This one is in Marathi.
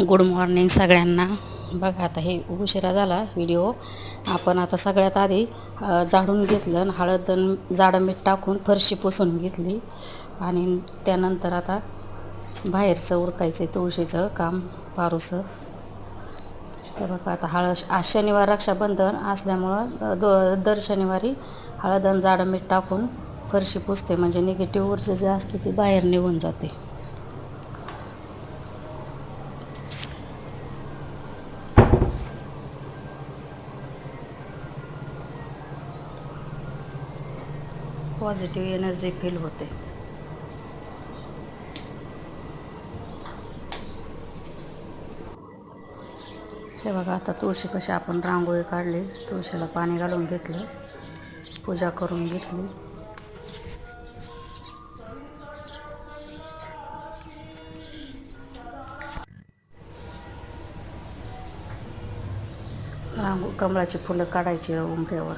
गुड मॉर्निंग सगळ्यांना. बघा आता हे उशिरा झाला व्हिडिओ. आपण आता सगळ्यात आधी झाडून घेतलं आणि हळद जाडं मीठ टाकून फरशी पुसून घेतली. आणि त्यानंतर आता बाहेरचं उरकायचं आहे, तुळशीचं काम पारूसं. हे बघा आता आज शनिवार रक्षाबंधन असल्यामुळं दर शनिवारी हळद आणि जाडं मीठ टाकून फरशी पुसते, म्हणजे निगेटिव्ह ऊर्जा जी असते ती बाहेर निघून जाते. पॉझिटिव्ह एनर्जी फील होते. हे बघा आता तुळशीपाशी आपण रांगोळी काढली, तुळशीला पाणी घालून घेतलं, पूजा करून घेतली. कमळाची फुलं काढायची उंबऱ्यावर.